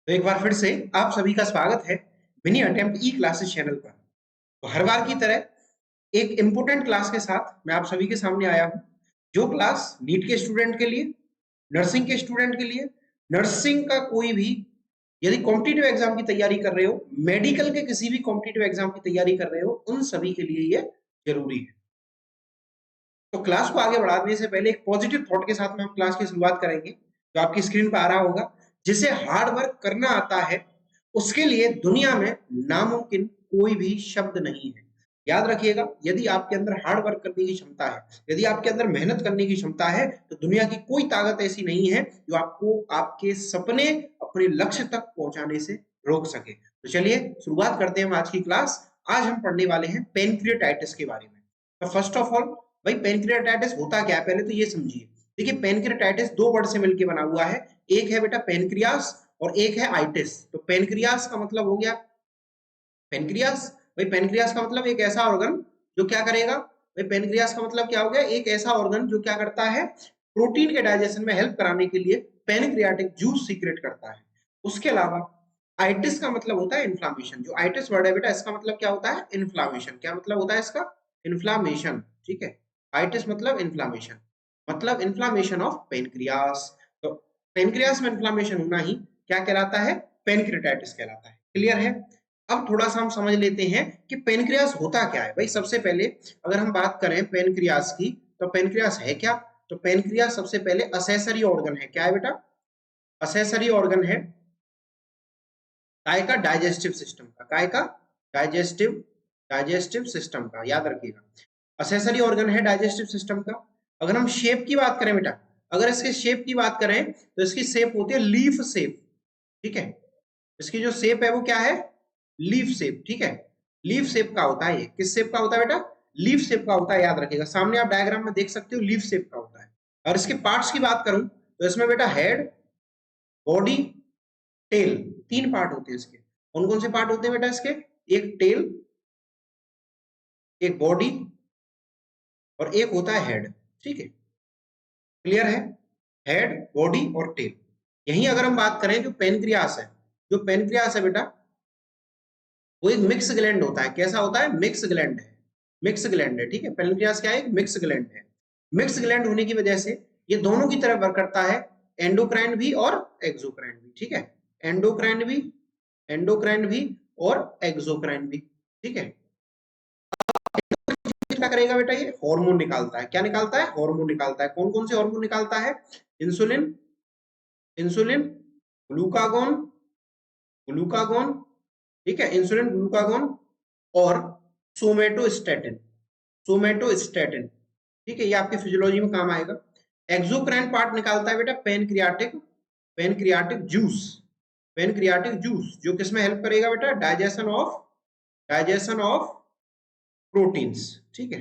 तो एक बार फिर से आप सभी का स्वागत है मिनी अटेम्प्ट ई क्लासेस चैनल पर। तो हर बार की तरह एक इम्पोर्टेंट क्लास के साथ मैं आप सभी के सामने आया हूं, जो क्लास नीट के स्टूडेंट के लिए, नर्सिंग के स्टूडेंट के लिए, नर्सिंग का कोई भी यदि कॉम्पिटिटिव एग्जाम की तैयारी कर रहे हो, मेडिकल के किसी भी कॉम्पिटिटिव एग्जाम की तैयारी कर रहे हो, उन सभी के लिए ये जरूरी है। तो क्लास को आगे बढ़ाने से पहले एक पॉजिटिव थॉट के साथ में हम क्लास की शुरुआत करेंगे, जो आपकी स्क्रीन पर आ रहा होगा। जिसे हार्ड वर्क करना आता है, उसके लिए दुनिया में नामुमकिन कोई भी शब्द नहीं है। याद रखिएगा, यदि आपके अंदर हार्ड वर्क करने की क्षमता है, यदि आपके अंदर मेहनत करने की क्षमता है, तो दुनिया की कोई ताकत ऐसी नहीं है जो आपको आपके सपने, अपने लक्ष्य तक पहुंचाने से रोक सके। तो चलिए शुरुआत करते हैं हम आज की क्लास। आज हम पढ़ने वाले हैं पेनक्रियाटाइटिस के बारे में। तो फर्स्ट ऑफ ऑल, भाई पेनक्रियाटाइटिस होता क्या है पहले तो ये समझिए। देखिए, पेनक्रियाटाइटिस दो वर्ड से मिलकर बना हुआ है। एक है बेटा पेनक्रियास और एक है आइटिस। तो पेनक्रियास का मतलब हो गया पेनक्रियास। भाई पेनक्रियास का मतलब एक ऐसा ऑर्गन जो क्या करेगा। भाई पेनक्रियास का मतलब क्या हो गया, एक ऐसा ऑर्गन जो क्या करता है, प्रोटीन के डाइजेशन में हेल्प कराने के लिए पेनक्रियाटिक जूस सीक्रेट करता है। उसके अलावा आइटिस का मतलब होता है इन्फ्लामेशन। जो आइटिस वर्ड है बेटा, इसका मतलब क्या होता है, इन्फ्लामेशन। क्या मतलब होता है इसका, इन्फ्लामेशन। ठीक है, आइटिस मतलब इन्फ्लामेशन, मतलब इन्फ्लामेशन ऑफ पेनक्रियास। तो पेनक्रियास में इन्फ्लामेशन होना ही क्या कहलाता है, पेनक्रियाटाइटिस कहलाता है। क्लियर है। अब थोड़ा सा हम समझ लेते हैं कि पेनक्रियास होता क्या है। भाई सबसे पहले अगर हम बात करें पेनक्रियास की, तो पेनक्रियास है क्या। तो पेनक्रियास सबसे पहले असेसरी ऑर्गन है। क्या है बेटा, असेसरी ऑर्गन है काय का, डाइजेस्टिव सिस्टम का। काय का, डाइजेस्टिव डाइजेस्टिव सिस्टम का, याद रखिएगा। असेसरी ऑर्गन है डाइजेस्टिव सिस्टम का। अगर हम शेप की बात करें बेटा, अगर इसके शेप की बात करें तो इसकी शेप होती है लीफ शेप। ठीक है, इसकी जो शेप है वो क्या है, लीफ शेप। ठीक है, लीफ शेप का होता है। ये किस शेप का होता है बेटा, लीफ शेप का होता है। याद रखिएगा, सामने आप डायग्राम में देख सकते हो, लीफ शेप का होता है। और इसके पार्ट्स की बात करूं तो इसमें बेटा हेड, बॉडी, टेल, तीन पार्ट होते हैं इसके। कौन कौन से पार्ट होते हैं बेटा इसके, एक टेल, एक बॉडी और एक होता है हेड। ठीक है, क्लियर है, हेड, बॉडी और टेल। यही अगर हम बात करें जो पेनक्रियास है, जो पेनक्रियास है बेटा, वो एक मिक्स ग्लैंड होता है। कैसा होता है, मिक्स ग्लैंड है, मिक्स ग्लैंड है। ठीक है, पेनक्रियास क्या है, एक मिक्स ग्लैंड है। मिक्स ग्लैंड होने की वजह से ये दोनों की तरफ वर्क करता है, एंडोक्राइन भी और एक्सोक्राइन भी। ठीक है, एंडोक्राइन भी, एंडोक्राइन भी और एक्सोक्राइन भी। ठीक है, क्या करेगा बेटा, ये हार्मोन निकालता है। क्या निकालता है, हार्मोन निकालता है। कौन कौन से हार्मोन निकालता है, इंसुलिन, इंसुलिन, ग्लूकागोन, ग्लूकागोन। ठीक है, इंसुलिन, ग्लूकागोन और सोमेटोस्टेटिन, सोमेटोस्टेटिन। ठीक है, ये आपके फिजियोलॉजी में काम आएगा। एक्सोक्राइन पार्ट निकालता है बेटा pancreatic, pancreatic juice, pancreatic juice, जो किसमें हेल्प करेगा बेटा, digestion of, digestion of proteins. ठीक है,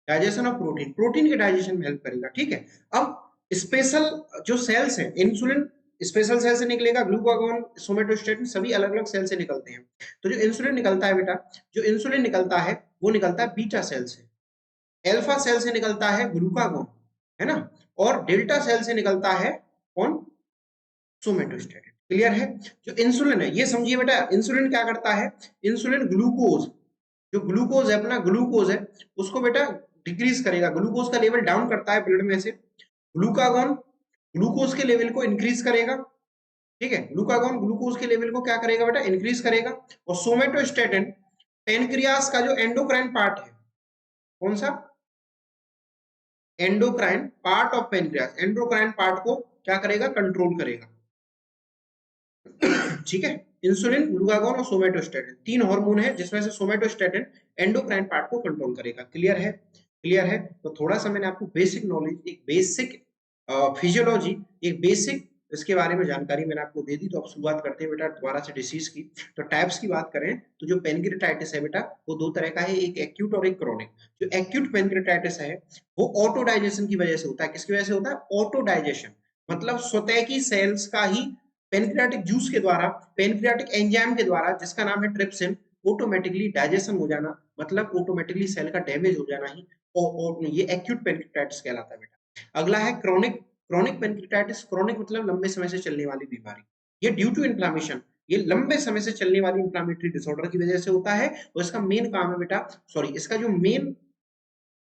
डाइजेशन ऑफ प्रोटीन, प्रोटीन के डाइजेशन में हेल्प करेगा। ठीक है, अब स्पेशल जो सेल्स हैं, इंसुलिन स्पेशल सेल से निकलेगा, ग्लूकागोन, सोमेटोस्टेटिन सभी अलग अलग सेल से निकलते हैं। तो जो इंसुलिन निकलता है बेटा, जो इंसुलिन निकलता है वो निकलता है बीटा सेल से, अल्फा सेल से निकलता है ग्लूकागोन, है ना, और डेल्टा सेल से निकलता है कौन, सोमेटोस्टेटिन। क्लियर है। जो इंसुलिन है ये समझिए बेटा, इंसुलिन क्या करता है, इंसुलिन ग्लूकोज, जो ग्लूकोज है अपना, ग्लूकोज है उसको बेटा डिक्रीज करेगा, ग्लूकोज का लेवल डाउन करता है ब्लड में से। ग्लूकागोन ग्लूकोज के लेवल को इंक्रीज करेगा। ठीक है, ग्लूकागोन ग्लूकोज के लेवल को क्या करेगा बेटा, इंक्रीज करेगा। और सोमेटोस्टेटिन पेनक्रियास का जो एंडोक्राइन पार्ट है, कौन सा, endocrine part of pancreas, endocrine part को क्या करेगा, कंट्रोल करेगा। ठीक है, इंसुलिन, ग्लूकागोन और सोमेटोस्टेटिन तीन हार्मोन है, जिसमें से सोमेटोस्टेटिन एंडोक्राइन पार्ट को कंट्रोल करेगा। क्लियर है, क्लियर है। तो थोड़ा सा मैंने आपको बेसिक नॉलेज, एक बेसिक फिजियोलॉजी, एक बेसिक इसके बारे में जानकारी मैंने आपको दे दी। तो अब शुरुआत करते हैं बेटा दोबारा से डिसीज की। तो टाइप्स की बात करें तो जो पेनक्रियाटाइटिस है बेटा, वो दो तरह का है, एक एक्यूट और एक क्रॉनिक। जो एक्यूट पेनक्रियाटाइटिस है वो ऑटो डाइजेशन की वजह से होता है। किसकी वजह से होता है, ऑटो डाइजेशन, मतलब स्वतः की सेल्स का ही पेनक्रियाटिक जूस के द्वारा, पेनक्रियाटिक एंजाइम के द्वारा, जिसका नाम है ट्रिप्सिन, ऑटोमेटिकली डाइजेशन हो जाना, मतलब ऑटोमेटिकली सेल का डैमेज हो जाना ही और ये एक्यूट पेनक्रियाटाइटिस कहलाता है बेटा। अगला है क्रॉनिक, क्रॉनिक पेनक्रियाटाइटिस। क्रॉनिक मतलब लंबे समय से चलने वाली बीमारी। ये ड्यू टू इन्फ्लामेशन, ये लंबे समय से चलने वाली इन्फ्लामेटरी डिसऑर्डर की वजह से होता है। और इसका मेन काम है बेटा, सॉरी, इसका जो मेन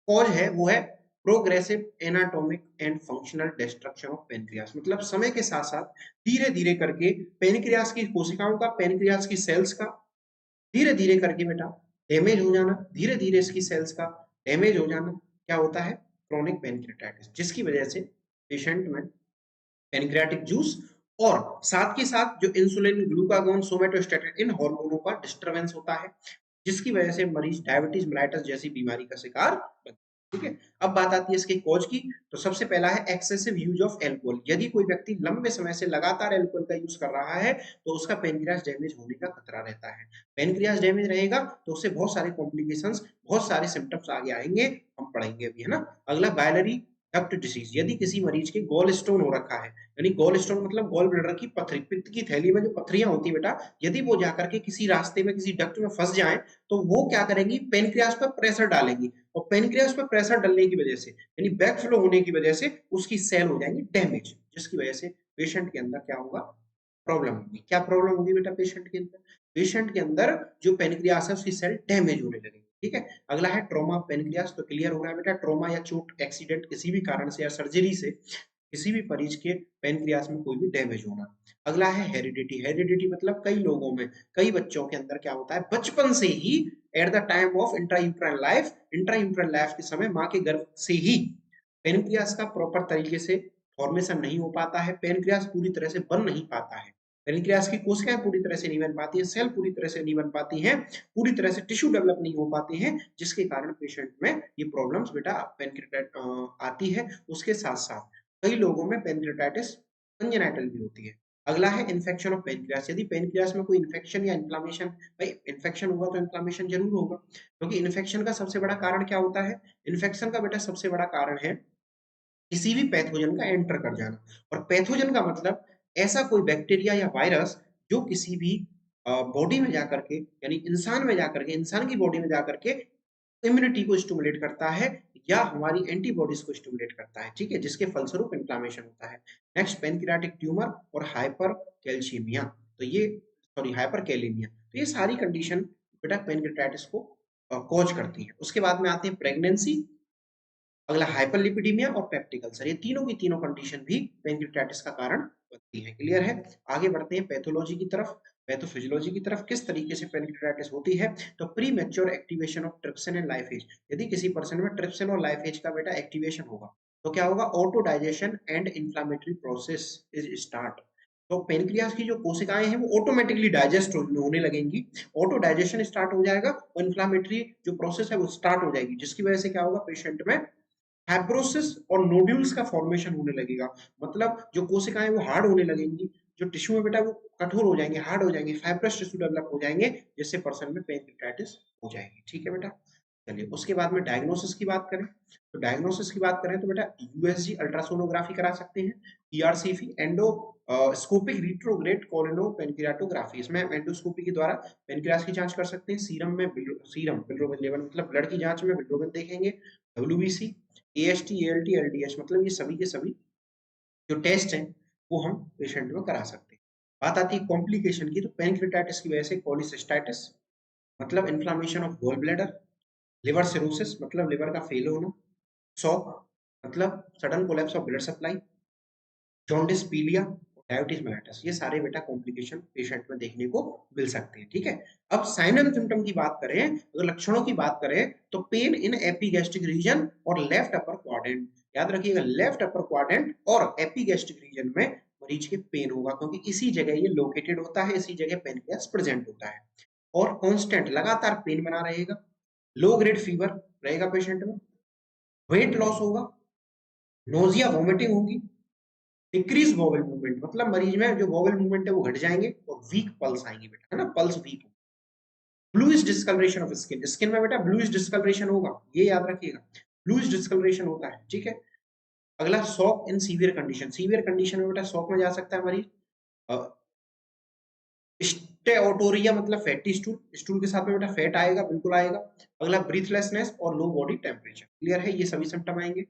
कॉज है वो है progressive anatomic and functional destruction of pancreas. मतलब समय के साथ साथ धीरे धीरे करके पेनक्रियास की कोशिकाओं का, पेनक्रियास की सेल्स का धीरे धीरे करके बेटा डैमेज हो जाना, धीरे धीरे इसकी सेल्स का डैमेज हो जाना, क्या होता है, क्रोनिक पेनक्रियाटाइटिस, जिसकी वजह से पेशेंट में पेनक्रियाटिक जूस और साथ के साथ जो इंसुलिन, ग्लूकागॉन, सोमेटोस्टेटिन, इन हार्मोनों का डिस्टरबेंस होता है, जिसकी वजह से मरीज डायबिटीज मेलाइटस जैसी बीमारी का शिकार बनता है। ठीक है, अब बात आती है इसके कॉज की। तो सबसे पहला है एक्सेसिव यूज ऑफ एल्कोहल। यदि कोई व्यक्ति लंबे समय से लगातार एल्कोहल का यूज कर रहा है तो उसका पेनक्रियास डैमेज होने का खतरा रहता है। पेनक्रियास डैमेज रहेगा तो उससे बहुत सारे कॉम्प्लिकेशंस, बहुत सारे सिम्टम्स आगे आएंगे, हम पढ़ेंगे अभी, है ना। अगला बायलरी डक्ट डिसीज। यदि किसी मरीज के गॉल स्टोन हो रखा है, यानी गॉल स्टोन मतलब गॉल ब्लैडर की पथरी, पित्त की थैली में जो पथरियां होती है बेटा, यदि वो जाकर के किसी रास्ते में किसी डक्ट में फंस जाए तो वो क्या करेंगी, पेनक्रियास पर प्रेशर डालेंगी, और पेनक्रियास पर प्रेशर डालने की वजह से, यानी बैक फ्लो होने की वजह से उसकी सेल हो जाएंगी डैमेज, जिसकी वजह से पेशेंट के अंदर क्या होगा, प्रॉब्लम होगी। क्या प्रॉब्लम होगी बेटा पेशेंट के अंदर, पेशेंट के अंदर जो पेनक्रियास है उसकी सेल डैमेज होने लगेगी। ठीक है, अगला है ट्रॉमा ऑफ पेनक्रियास। तो क्लियर हो रहा है बेटा, ट्रॉमा या चोट, एक्सीडेंट, किसी भी कारण से या सर्जरी से किसी भी मरीज के पेनक्रियास में कोई भी डैमेज होना। अगला है हेरिडिटी। हेरिडिटी मतलब कई लोगों में, कई बच्चों के अंदर क्या होता है, बचपन से ही at the time of intrauterine life के समय माँ के गर्भ से ही पेनक्रियास का प्रॉपर तरीके से फॉर्मेशन नहीं हो पाता है, पेनक्रियास पूरी तरह से बन नहीं पाता है, पेनक्रियास की कोशिकाएं पूरी तरह से नहीं बन पाती है, सेल पूरी तरह से नहीं बन पाती हैं, पूरी तरह से टिश्यू डेवलप नहीं हो पाते हैं, जिसके कारण पेशेंट में ये प्रॉब्लम्स बेटा पेनक्रियाटाइटिस आती है। उसके साथ साथ कई लोगों में पेनक्रियाटाइटिस कंजेनाइटल भी होती है। अगला है इन्फेक्शन ऑफ पेनक्रियास। यदि पेनक्रियास में कोई इन्फेक्शन या इन्फ्लामेशन, भाई इन्फेक्शन होगा तो इन्फ्लामेशन जरूर होगा, क्योंकि इन्फेक्शन का सबसे बड़ा कारण क्या होता है, इन्फेक्शन का बेटा सबसे बड़ा कारण है किसी भी पैथोजन का एंटर कर जाना। और पैथोजन का मतलब ऐसा कोई बैक्टीरिया या वायरस जो किसी भी बॉडी में जाकर के, यानी इंसान में जाकर के, इंसान की बॉडी में जाकर के इम्यूनिटी को स्टिमुलेट करता है या हमारी एंटीबॉडीज को स्टिमुलेट करता है। ठीक है, जिसके फलस्वरूप इन्फ्लामेशन होता है। नेक्स्ट पेनक्रियाटिक ट्यूमर और हाइपर कैल्शियमिया। तो ये, सॉरी, हाइपर कैलेमिया। तो ये सारी कंडीशन बेटा पेनक्रियाटाइटिस को कॉज करती है। उसके बाद में आते हैं प्रेगनेंसी, अगला हाइपरलिपिडीमिया और पेप्टिक अल्सर। ये तीनों की तीनों कंडीशन भी पेनक्रियाटाइटिस का कारण बनती है। क्लियर है, आगे बढ़ते हैं पैथोलॉजी की तरफ, पैथोफिजियोलॉजी की तरफ। किस तरीके से पेनक्रियाटाइटिस होती है, तो premature activation of trypsin and lipase. यदि किसी पर्सन में ट्रिप्सिन और लाइफेज का बेटा एक्टिवेशन होगा तो क्या होगा, auto digestion and inflammatory process is start. तो पेनक्रियास की जो कोशिकाएं हैं वो ऑटोमेटिकली डाइजेस्ट होने लगेंगी, ऑटो डाइजेशन स्टार्ट हो जाएगा और इंफ्लामेटरी जो प्रोसेस है वो स्टार्ट हो जाएगी, जिसकी वजह से क्या होगा, पेशेंट में फाइब्रोसिस और नोड्यूल्स का फॉर्मेशन होने लगेगा। मतलब जो कोशिकाएं वो हार्ड होने लगेंगी, जो टिश्यू है बेटा वो कठोर हो जाएंगे, हार्ड हो जाएंगे, फाइब्रस टिश्यू डेवलप हो जाएंगे, जिससे पर्सन में पेनक्रियाटाइटिस हो जाएगी। ठीक है बेटा, चलिए उसके बाद में डायग्नोसिस की बात करें। तो डायग्नोसिस की बात करें तो बेटा यूएसजी अल्ट्रासोनोग्राफी करा सकते हैं, ईआरसीपी एंडोस्कोपिक रिट्रोग्रेड कोलिनो पेनक्रियाटोग्राफी, इसमें एंडोस्कोपी के द्वारा पेनक्रियास की जांच कर सकते हैं। सीरम में सीरम बिलिरुबिन लेवल मतलब ब्लड की जांच में बिलिरुबिन देखेंगे। डब्ल्यूबीसी, एएसटी, एएलटी, एलडीएच, मतलब ये सभी के सभी जो टेस्ट हैं वो हम पेशेंट में करा सकते हैं। बात आती है कॉम्प्लिकेशन की, तो पेनक्रियाटाइटिस की वजह से कोलिसिस्टाइटिस मतलब inflammation of gall bladder, liver cirrhosis मतलब लिवर का फेल होना, शॉक मतलब sudden collapse of blood supply, jaundice, पीलिया, डायबिटीज मेलाइटस, ये सारे बेटा कॉम्प्लिकेशन पेशेंट में देखने को मिल सकते हैं। ठीक है, अब साइन एंड सिम्टम की बात करें, अगर लक्षणों की बात करें तो पेन इन एपिगैस्ट्रिक रीजन और लेफ्ट अपर क्वाड्रेंट। याद रखिएगा, लेफ्ट अपर क्वाड्रेंट और एपिगैस्ट्रिक रीजन में मरीज के पेन होगा, क्योंकि इसी जगह ये लोकेटेड होता है, इसी जगह पेनक्रियास प्रेजेंट होता है। और कांस्टेंट लगातार पेन बना रहेगा, लो ग्रेड फीवर रहेगा पेशेंट में, वेट लॉस होगा, नोजिया वोमिटिंग होगी, डिक्रीज वोवल मूवमेंट मतलब मरीज में जो वोवल मूवमेंट है वो घट जाएंगे, और वीक पल्स आएंगे बेटा, है ना, pulse weak. Bluish discoloration of skin, skin में बेटा ब्लूइश डिस्कलरेशन होगा, ये याद रखिएगा, ब्लूइश डिस्कलरेशन होता है। ठीक है, अगला shock in severe condition. Severe condition में बेटा शॉक में जा सकता है मरीज। स्टेओटोरिया मतलब फैटी स्टूल, स्टूल के साथ में बेटा फैट आएगा, बिल्कुल आएगा। अगला ब्रीथलेसनेस और लो बॉडी टेम्परेचर। क्लियर है, ये सभी सिम्टम आएंगे।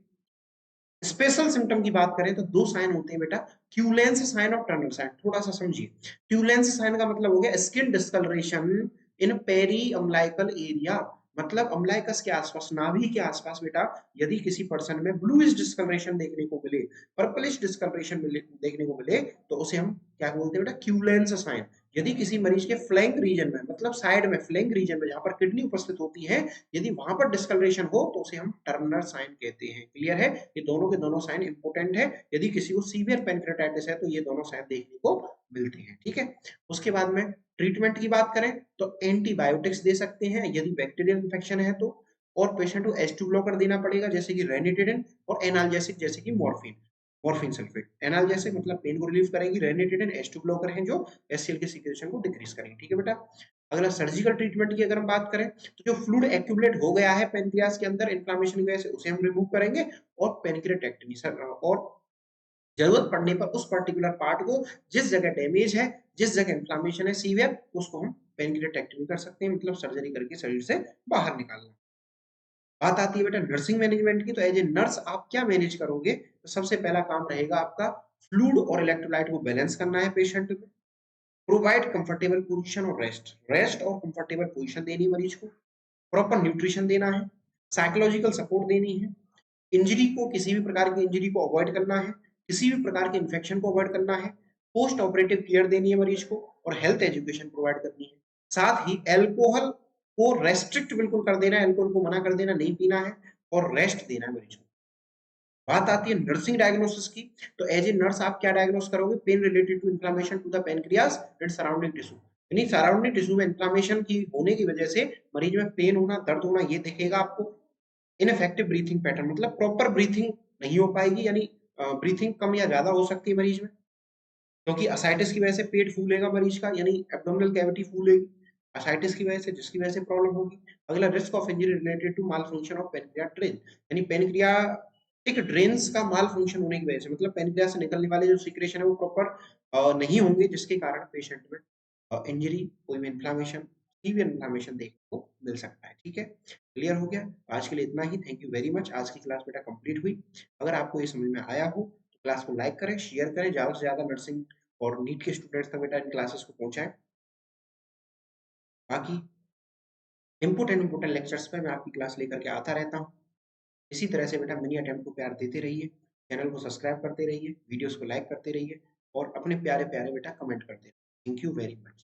स्पेशल सिम्टम की बात करें तो दो साइन होते हैं बेटा, क्यूलेंस साइन और टनल साइन। थोड़ा सा समझिए। क्यूलेंस साइन का मतलब हो गया स्किन डिस्कलरेशन इन पेरी अम्लाइकल एरिया, मतलब अम्लाइकस के आसपास, नाभि के आसपास बेटा यदि किसी पर्सन में ब्लूइश डिस्कलरेशन देखने को मिले, पर्पलिश डिस्कलरेशन देखने को मिले, तो उसे हम क्या बोलते हैं बेटा, क्यूलेंस साइन। यदि किसी मरीज के फ्लैंक रीजन में, मतलब साइड में, फ्लैंक रीजन में जहां पर किडनी उपस्थित होती है, यदि वहां पर डिस्कलरेशन हो तो उसे हम टर्नर साइन कहते हैं। क्लियर है? ये दोनों के दोनों साइन इंपॉर्टेंट है। यदि किसी को सीवियर पेनक्रेटाइटिस है तो ये दोनों साइन देखने को मिलते हैं। ठीक है? उसके बाद में ट्रीटमेंट की बात करें तो एंटीबायोटिक्स दे सकते हैं यदि बैक्टीरियल इन्फेक्शन है तो, और पेशेंट को H2 ब्लॉकर देना पड़ेगा जैसे कि रेनिटेडिन, और एनाल्जेसिक जैसे कि मॉर्फिन, मॉर्फिन सल्फेट। एनाल्जेसिक मतलब पेन को रिलीफ करेगी, रेनिटेडिन H2 ब्लॉकर हैं जो HCl के सीक्रेशन को डिक्रीज करेंगे। ठीक है बेटा? अगला सर्जिकल ट्रीटमेंट की अगर हम बात करें तो जो फ्लूइड एक्यूमुलेट हो गया है पेनक्रियास के अंदर इन्फ्लेमेशन की वजह से, उसे हम रिमूव करेंगे, और पेनक्रियाटेक्टमी और जरूरत पड़ने पर उस पर्टिकुलर पार्ट को, जिस जगह डैमेज है, जिस जगह इन्फ्लेमेशन है सीवियर, उसको हम पेनक्रियाटेक्टमी कर सकते हैं, मतलब सर्जरी करके शरीर से बाहर निकालना। बात आती है बेटा नर्सिंग मैनेजमेंट की, तो एज ए नर्स आप क्या मैनेज करोगे? तो सबसे पहला काम रहेगा आपका फ्लूइड और इलेक्ट्रोलाइट को बैलेंस करना है पेशेंट में, प्रोवाइड कंफर्टेबल पोजीशन और रेस्ट, रेस्ट और कंफर्टेबल पोजीशन देनी है मरीज को, प्रॉपर न्यूट्रिशन देना है, साइकोलॉजिकल सपोर्ट देनी है, इंजरी को, किसी भी प्रकार की इंजरी को अवॉइड करना है, किसी भी प्रकार के इन्फेक्शन को अवॉइड करना है, पोस्ट ऑपरेटिव केयर देनी है मरीज को, और हेल्थ एजुकेशन प्रोवाइड करनी है। साथ ही एल्कोहल को रेस्ट्रिक्ट बिल्कुल कर देना है, एल्कोहल को मना कर देना, नहीं पीना है, और रेस्ट देना है मरीज को। बात आती है नर्सिंग डायग्नोसिस की, तो एज ए नर्स आप क्या डायग्नोस करोगे? Pain related to inflammation to the pancreas and surrounding tissue, यानी सराउंडिंग टिश्यू में इन्फ्लेमेशन की होने की वजह से मरीज में पेन होना, दर्द होना, ये दिखेगा आपको। इनफेक्टिव ब्रीथिंग पैटर्न, मतलब प्रॉपर ब्रीथिंग नहीं हो पाएगी, यानी ब्रीथिंग कम या ज्यादा हो सकती है मरीज में, क्योंकि असाइटिस की वजह से पेट फूलेगा मरीज का, यानी एब्डोमिनल कैविटी फूलेगी असाइटिस की वजह से, जिसकी वजह से प्रॉब्लम होगी। अगला risk of injury related to malfunction of pancreas drain, यानी पेनक्रिया एक ड्रेन्स का माल फंक्शन होने की वजह से, मतलब पेनक्रिया से निकलने वाले जो सीक्रेशन है वो प्रॉपर नहीं होंगे, जिसके कारण पेशेंट में इंजरी, कोई भी इन्फ्लामेशन, सीवियर इन्फ्लामेशन देखने को मिल सकता है। ठीक है? क्लियर हो गया? आज के लिए इतना ही। Thank you very much. आज की क्लास बेटा कंप्लीट हुई। अगर आपको ये समझ में आया हो तो क्लास को लाइक करें, शेयर करें, ज्यादा से ज्यादा नर्सिंग और नीट के स्टूडेंट्स तक बेटा इन क्लासेस को पहुंचाएं। बाकी इंपोर्टेंट लेक्चर्स पे मैं आपकी क्लास लेकर के आता रहता हूँ। इसी तरह से बेटा मिनी अटेम्प्ट को प्यार देते रहिए, चैनल को सब्सक्राइब करते रहिए, वीडियोस को लाइक करते रहिए, और अपने प्यारे प्यारे बेटा कमेंट करते रहिए। Thank you very much.